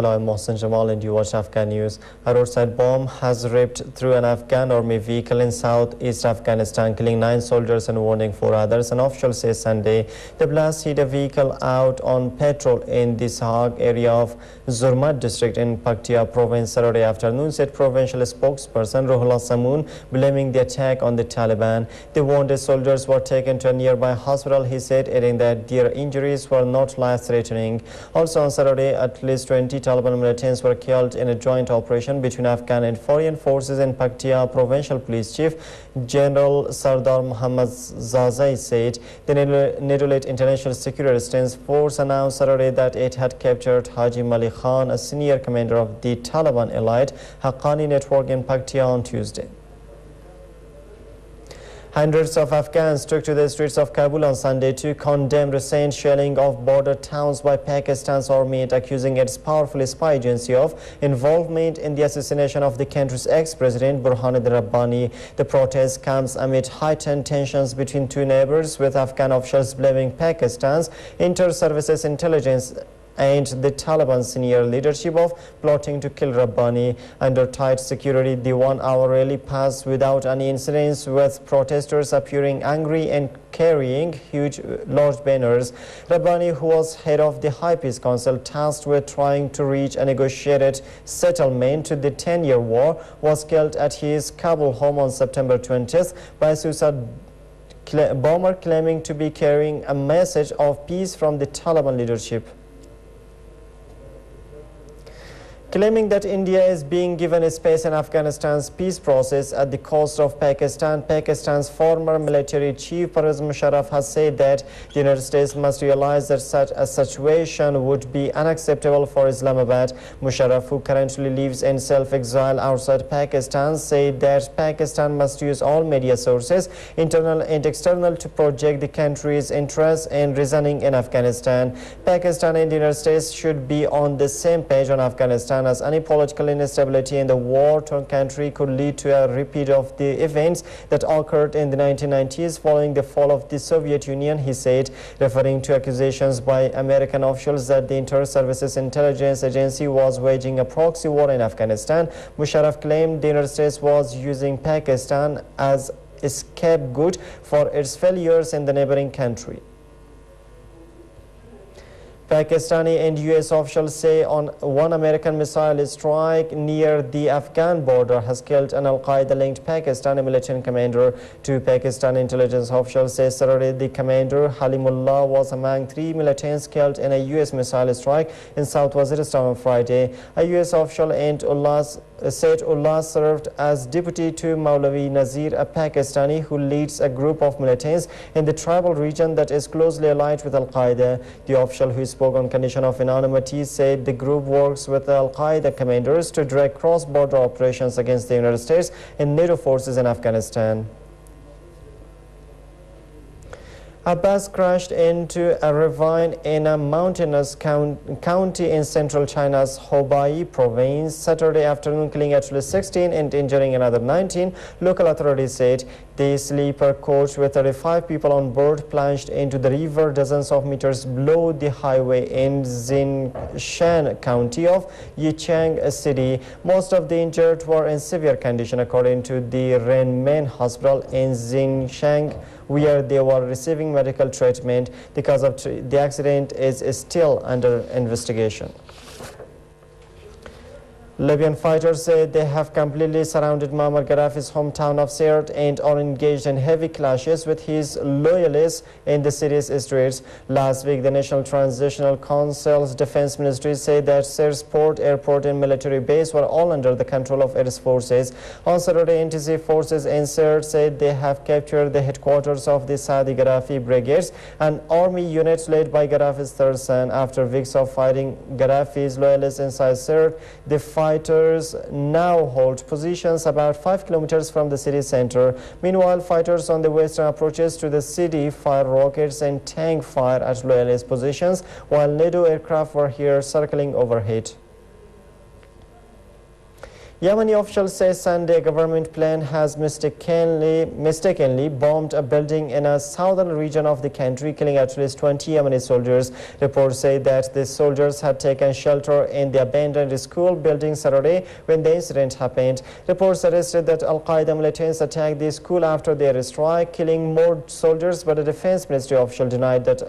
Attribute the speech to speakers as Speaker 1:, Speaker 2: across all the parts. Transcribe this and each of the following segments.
Speaker 1: Hello, I'm Mohsen Jamal and you watch Afghan News. A roadside bomb has ripped through an Afghan army vehicle in southeast Afghanistan, killing 9 soldiers and wounding 4 others. An official says Sunday the blast hit a vehicle out on patrol in the Sahag area of Zurmat district in Paktia province Saturday afternoon, said provincial spokesperson Ruhollah Samoon, blaming the attack on the Taliban. The wounded soldiers were taken to a nearby hospital, he said, adding that their injuries were not life-threatening. Also on Saturday, at least 20 Taliban militants were killed in a joint operation between Afghan and foreign forces in Paktia. Provincial Police Chief General Sardar Muhammad Zazai said the Nedolate International Security Assistance Force announced Saturday that it had captured Haji Malik Khan, a senior commander of the Taliban elite Haqqani network in Paktia on Tuesday. Hundreds of Afghans took to the streets of Kabul on Sunday to condemn recent shelling of border towns by Pakistan's army, accusing its powerful spy agency of involvement in the assassination of the country's ex-president Burhanuddin Rabbani. The protest comes amid heightened tensions between two neighbors, with Afghan officials blaming Pakistan's inter-services intelligence and the Taliban senior leadership of plotting to kill Rabbani. Under tight security, the 1-hour rally passed without any incidents, with protesters appearing angry and carrying huge large banners. Rabbani, who was head of the High Peace Council tasked with trying to reach a negotiated settlement to the 10-year war, was killed at his Kabul home on September 20th by a suicide bomber claiming to be carrying a message of peace from the Taliban leadership. Claiming that India is being given a space in Afghanistan's peace process at the cost of Pakistan, Pakistan's former military chief Pervez Musharraf has said that the United States must realize that such a situation would be unacceptable for Islamabad. Musharraf, who currently lives in self-exile outside Pakistan, said that Pakistan must use all media sources, internal and external, to project the country's interests in resigning in Afghanistan. Pakistan and the United States should be on the same page on Afghanistan, as any political instability in the war-torn country could lead to a repeat of the events that occurred in the 1990s following the fall of the Soviet Union, he said, referring to accusations by American officials that the Inter-Services Intelligence Agency was waging a proxy war in Afghanistan. Musharraf claimed the United States was using Pakistan as a scapegoat for its failures in the neighboring country. Pakistani and U.S. officials say one American missile strike near the Afghan border has killed an Al-Qaeda-linked Pakistani militant commander. Two Pakistani intelligence officials say Saturday the commander, Halimullah, was among 3 militants killed in a U.S. missile strike in South Waziristan on Friday. A U.S. official said Ullah served as deputy to Maulavi Nazir, a Pakistani who leads a group of militants in the tribal region that is closely allied with Al-Qaeda. The official, who spoke on condition of anonymity, said the group works with Al-Qaeda commanders to direct cross-border operations against the United States and NATO forces in Afghanistan. A bus crashed into a ravine in a mountainous county in central China's Hubei province Saturday afternoon, killing at least 16 and injuring another 19. Local authorities said the sleeper coach with 35 people on board plunged into the river dozens of meters below the highway in Xinshan County of Yichang City. Most of the injured were in severe condition, according to the Renmin Hospital in Xinshan, where they were receiving medical treatment. The cause of the accident is still under investigation. Libyan fighters say they have completely surrounded Muammar Gaddafi's hometown of Sirte and are engaged in heavy clashes with his loyalists in the city's streets. Last week, the National Transitional Council's Defense Ministry said that Sirte's port, airport and military base were all under the control of its forces. On Saturday, NTC forces in Sirte said they have captured the headquarters of the Saadi Gaddafi brigades, an army unit led by Gaddafi's third son. After weeks of fighting Gaddafi's loyalists inside Sirte, the fighters now hold positions about 5 kilometers from the city center. Meanwhile, fighters on the western approaches to the city fired rockets and tank fire at loyalist positions, while NATO aircraft were here circling overhead. Yemeni officials say Sunday a government plane has mistakenly bombed a building in a southern region of the country, killing at least 20 Yemeni soldiers. Reports say that the soldiers had taken shelter in the abandoned school building Saturday when the incident happened. Reports suggested that Al-Qaeda militants attacked the school after their strike, killing more soldiers, but a defense ministry official denied that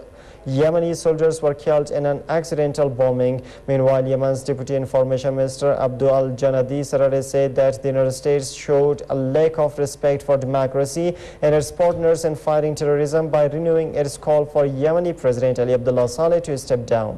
Speaker 1: Yemeni soldiers were killed in an accidental bombing. Meanwhile, Yemen's Deputy Information Minister Abdul Al-Janadi Saturday said that the United States showed a lack of respect for democracy and its partners in fighting terrorism by renewing its call for Yemeni President Ali Abdullah Saleh to step down.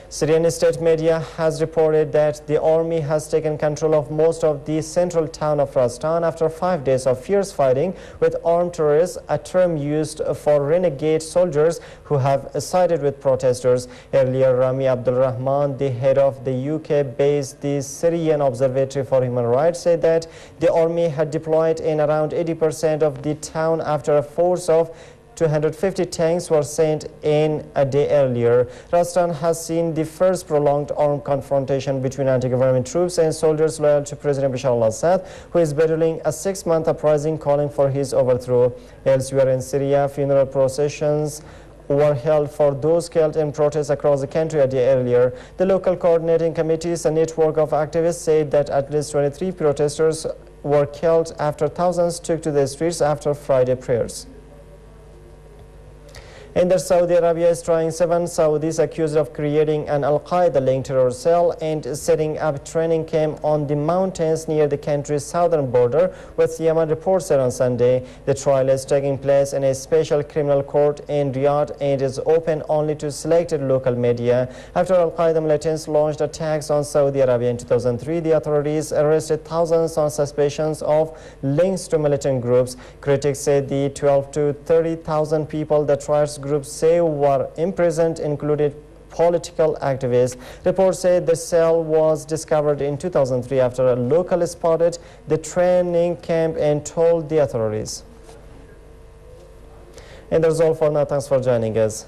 Speaker 1: Syrian state media has reported that the army has taken control of most of the central town of Rastan after 5 days of fierce fighting with armed terrorists, a term used for renegade soldiers who have sided with protesters. Earlier, Rami Abdul Rahman, the head of the UK-based the Syrian Observatory for Human Rights, said that the army had deployed in around 80% of the town after a force of 250 tanks were sent in a day earlier. Rastan has seen the first prolonged armed confrontation between anti-government troops and soldiers loyal to President Bashar al-Assad, who is battling a 6-month uprising calling for his overthrow. Elsewhere in Syria, funeral processions were held for those killed in protests across the country a day earlier. The local coordinating committees, a network of activists, said that at least 23 protesters were killed after thousands took to the streets after Friday prayers. In that, Saudi Arabia is trying 7 Saudis accused of creating an Al-Qaeda-linked terror cell and setting up training camp on the mountains near the country's southern border with Yemen, reports said on Sunday. The trial is taking place in a special criminal court in Riyadh and is open only to selected local media. After Al-Qaeda militants launched attacks on Saudi Arabia in 2003, the authorities arrested thousands on suspicions of links to militant groups. Critics say the 12 to 30,000 people that trials groups say were imprisoned included political activists. Reports say the cell was discovered in 2003 after a local spotted the training camp and told the authorities. And that's all for now. Thanks for joining us.